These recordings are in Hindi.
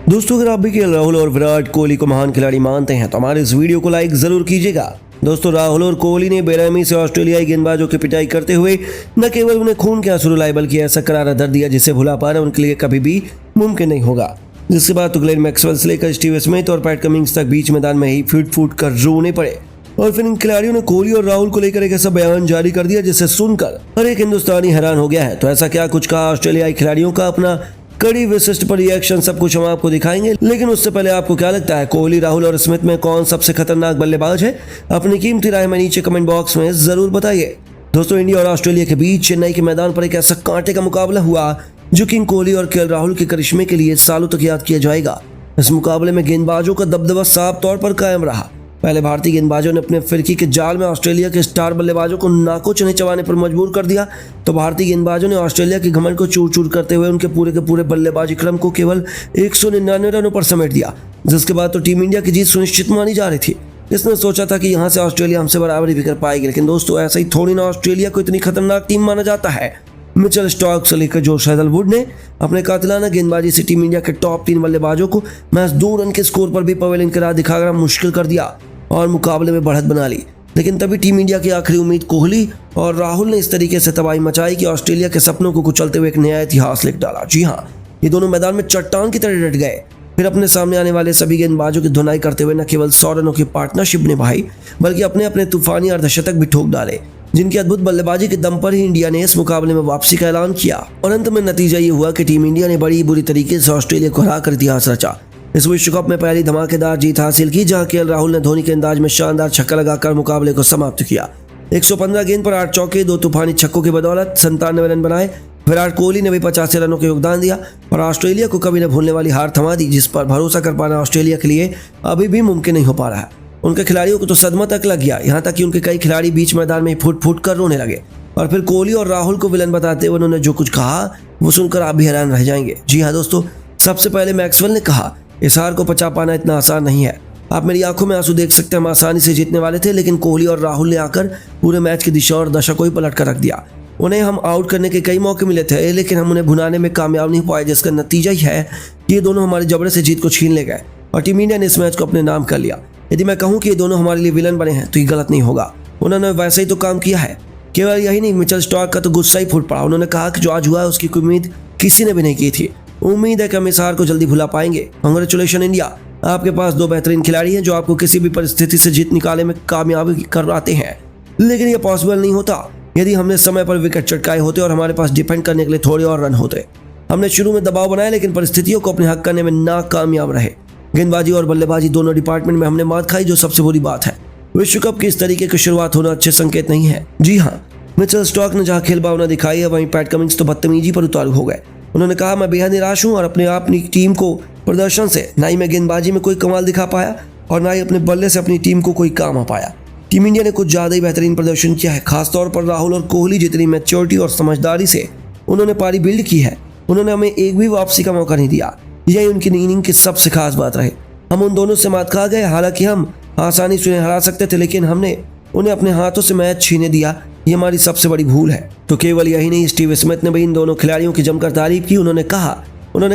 दोस्तों अगर आप भी केएल राहुल और विराट कोहली को महान खिलाड़ी मानते हैं तो हमारे इस वीडियो को लाइक जरूर कीजिएगा। दोस्तों राहुल और कोहली ने बेरहमी से ऑस्ट्रेलियाई गेंदबाजों की पिटाई करते हुए न केवल उन्हें खून के आंसू रुलाए बल्कि ऐसा करारा दर्द दिया जिसे भुला पाना उनके लिए कभी भी मुमकिन नहीं होगा। जिसके बाद तो ग्लेन मैक्सवेल से लेकर स्टीव स्मिथ और पैट कमिंस तक बीच मैदान में ही फूट फूट कर रोने पड़े और फिर इन खिलाड़ियों ने कोहली और राहुल को लेकर एक ऐसा बयान जारी कर दिया जिसे सुनकर हर एक हिंदुस्तानी हैरान हो गया है। तो ऐसा क्या कुछ कहा ऑस्ट्रेलियाई खिलाड़ियों का, अपना कड़ी विशिष्ट पर रिएक्शन, सब कुछ हम आपको दिखाएंगे। लेकिन उससे पहले आपको क्या लगता है कोहली, राहुल और स्मिथ में कौन सबसे खतरनाक बल्लेबाज है? अपनी कीमती राय में नीचे कमेंट बॉक्स में जरूर बताइए। दोस्तों इंडिया और ऑस्ट्रेलिया के बीच चेन्नई के मैदान पर एक ऐसा कांटे का मुकाबला हुआ जो किंग कोहली और केएल राहुल के करिश्मे के लिए सालों तक याद किया जाएगा। इस मुकाबले में गेंदबाजों का दबदबा साफ तौर पर कायम रहा। पहले भारतीय गेंदबाजों ने अपने फिरकी के जाल में ऑस्ट्रेलिया के स्टार बल्लेबाजों को नाकों चने चबाने पर मजबूर कर दिया, तो भारतीय गेंदबाजों ने ऑस्ट्रेलिया के घमंड को चूर चूर करते हुए उनके पूरे के पूरे बल्लेबाजी क्रम को केवल 199 रनों पर समेट दिया। जिसके बाद तो टीम इंडिया की जीत सुनिश्चित मानी जा रही थी। इसने सोचा था कि यहाँ से ऑस्ट्रेलिया हमसे बराबरी भी कर पाएगी, लेकिन दोस्तों ऐसा ही थोड़ी ना ऑस्ट्रेलिया को इतनी खतरनाक टीम माना जाता है। मिचेल स्टार्क से लेकर जोश हेजलवुड ने अपने कातिलाना गेंदबाजी से टीम इंडिया के टॉप 3 बल्लेबाजों को मैच 2 रन के स्कोर पर भी पवेलियन की राह दिखाकर मुश्किल कर दिया और मुकाबले में बढ़त बना ली। लेकिन तभी टीम इंडिया की आखिरी उम्मीद कोहली और राहुल ने इस तरीके से तबाही मचाई कि ऑस्ट्रेलिया के सपनों को कुचलते हुए एक नया इतिहास लिख डाला। जी हाँ, ये दोनों मैदान में चट्टान की तरह डट गए। फिर अपने सामने आने वाले सभी गेंदबाजों की धुनाई करते हुए न केवल 100 रनों की पार्टनरशिप निभाई बल्कि अपने अपने तूफानी अर्धशतक भी ठोक डाले, जिनकी अद्भुत बल्लेबाजी के दम पर ही इंडिया ने इस मुकाबले में वापसी का ऐलान किया। और अंत में नतीजा ये हुआ कि टीम इंडिया ने बड़ी बुरी तरीके से ऑस्ट्रेलिया को हराकर इतिहास रचा। इस विश्व कप में पहली धमाकेदार जीत हासिल की जहां केएल राहुल ने धोनी के अंदाज में शानदार छक्का लगाकर मुकाबले को समाप्त किया। 115 गेंद पर 8 चौके, 2 तूफानी छक्कों की बदौलत 97 रन बनाए। विराट कोहली ने भी 85 रनों का योगदान दिया और ऑस्ट्रेलिया को कभी न भूलने वाली हार थमा दी, जिस पर भरोसा कर पाना ऑस्ट्रेलिया के लिए अभी भी मुमकिन नहीं हो पा रहा है। उनके खिलाड़ियों को तो सदमा तक लग गया, यहाँ तक कि उनके कई खिलाड़ी बीच मैदान में फुट फुट कर रोने लगे। और फिर कोहली और राहुल को विलन बताते हुए उन्होंने जो कुछ कहा वो सुनकर आप भी हैरान रह जाएंगे। जी हाँ दोस्तों, सबसे पहले मैक्सवेल ने कहा इस हार को पचा पाना इतना आसान नहीं है। आप मेरी आंखों में आंसू देख सकते हैं, हम आसानी से जीतने वाले थे, लेकिन कोहली और राहुल ने आकर पूरे मैच की दिशा और दशा को ही पलट कर रख दिया। उन्हें हम आउट करने के कई मौके मिले थे, लेकिन हम उन्हें भुनाने में कामयाब नहीं पाए, जिसका नतीजा ही है कि ये दोनों हमारे जबड़े से जीत को छीन ले गए और टीम इंडिया ने इस मैच को अपने नाम कर लिया। यदि मैं कहूँ कि ये दोनों हमारे लिए विलन बने हैं तो ये गलत नहीं होगा। उन्होंने वैसे ही तो काम किया है। केवल यही नहीं, मिचेल स्टार्क का तो गुस्सा ही फूट पड़ा। उन्होंने कहा कि जो आज हुआ है उसकी कोई उम्मीद किसी ने भी नहीं की थी। उम्मीद है कि हम इस हार को जल्दी भुला पाएंगे। कांग्रेचुलेशन इंडिया, आपके पास 2 बेहतरीन खिलाड़ी हैं जो आपको किसी भी परिस्थिति से जीत निकालने में कामयाबी करवाते हैं। लेकिन यह पॉसिबल नहीं होता यदि हमने समय पर विकेट चटकाए होते और हमारे पास डिफेंड करने के लिए थोड़े और रन होते। हमने शुरू में दबाव बनाया लेकिन परिस्थितियों को अपने हक करने में नाकामयाब रहे। गेंदबाजी और बल्लेबाजी दोनों डिपार्टमेंट में हमने मात खाई, जो सबसे बुरी बात है। विश्व कप की इस तरीके की शुरुआत होना अच्छे संकेत नहीं है। जी हाँ, मिचेल स्टार्क ने जहाँ खेल भावना दिखाई है वहीं पैट कमिंस तो बदतमीजी पर उतारू हो गए। उन्होंने कहा मैं बेहद निराश हूं और अपनी टीम को प्रदर्शन से ना ही मैं गेंदबाजी में कोई कमाल दिखा पाया और ना ही अपने बल्ले से अपनी टीम को कोई काम आ पाया। टीम इंडिया ने कुछ ज़्यादा ही बेहतरीन प्रदर्शन किया है, खासतौर पर राहुल और कोहली जितनी मैच्योरिटी और समझदारी से उन्होंने पारी बिल्ड की है। उन्होंने हमें एक भी वापसी का मौका नहीं दिया। यही उनकी इनिंग की सबसे खास बात रहे। हम उन दोनों से मात खा गए। हालांकि हम आसानी से उन्हें हरा सकते थे, लेकिन हमने उन्हें अपने हाथों से मैच छीने दिया। ये हमारी सबसे बड़ी भूल है। तो केवल यही नहीं, स्टीव स्मिथ ने भी इन दोनों खिलाड़ियों की जमकर तारीफ की। उन्होंने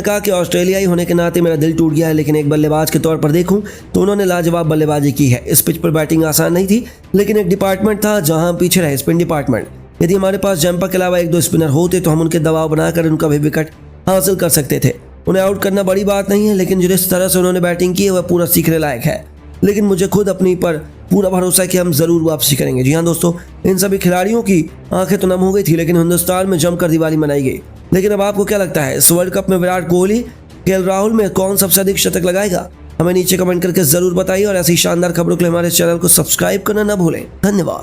कहा कि ऑस्ट्रेलियाई होने के नाते मेरा दिल टूट गया है, लेकिन एक बल्लेबाज के तौर पर देखूं तो उन्होंने लाजवाब बल्लेबाजी की है। इस पिच पर बैटिंग आसान नहीं थी, लेकिन एक डिपार्टमेंट था जहां हम पीछे रहे, स्पिन डिपार्टमेंट। यदि हमारे पास जंपर के अलावा 1-2 स्पिनर होते तो हम उनके दबाव बनाकर उनका भी विकेट हासिल कर सकते थे। उन्हें आउट करना बड़ी बात नहीं है, लेकिन जिस तरह से उन्होंने बैटिंग की है वह पूरा सीखने लायक है। लेकिन मुझे खुद अपनी पर पूरा भरोसा है कि हम जरूर वापसी करेंगे। जी हाँ दोस्तों, इन सभी खिलाड़ियों की आंखें तो नम हो गई थी, लेकिन हिंदुस्तान में जमकर दिवाली मनाई गई। लेकिन अब आपको क्या लगता है, इस वर्ल्ड कप में विराट कोहली, केएल राहुल में कौन सबसे अधिक शतक लगाएगा? हमें नीचे कमेंट करके जरूर बताइए और ऐसी शानदार खबरों के लिए हमारे चैनल को सब्सक्राइब करना ना भूलें। धन्यवाद।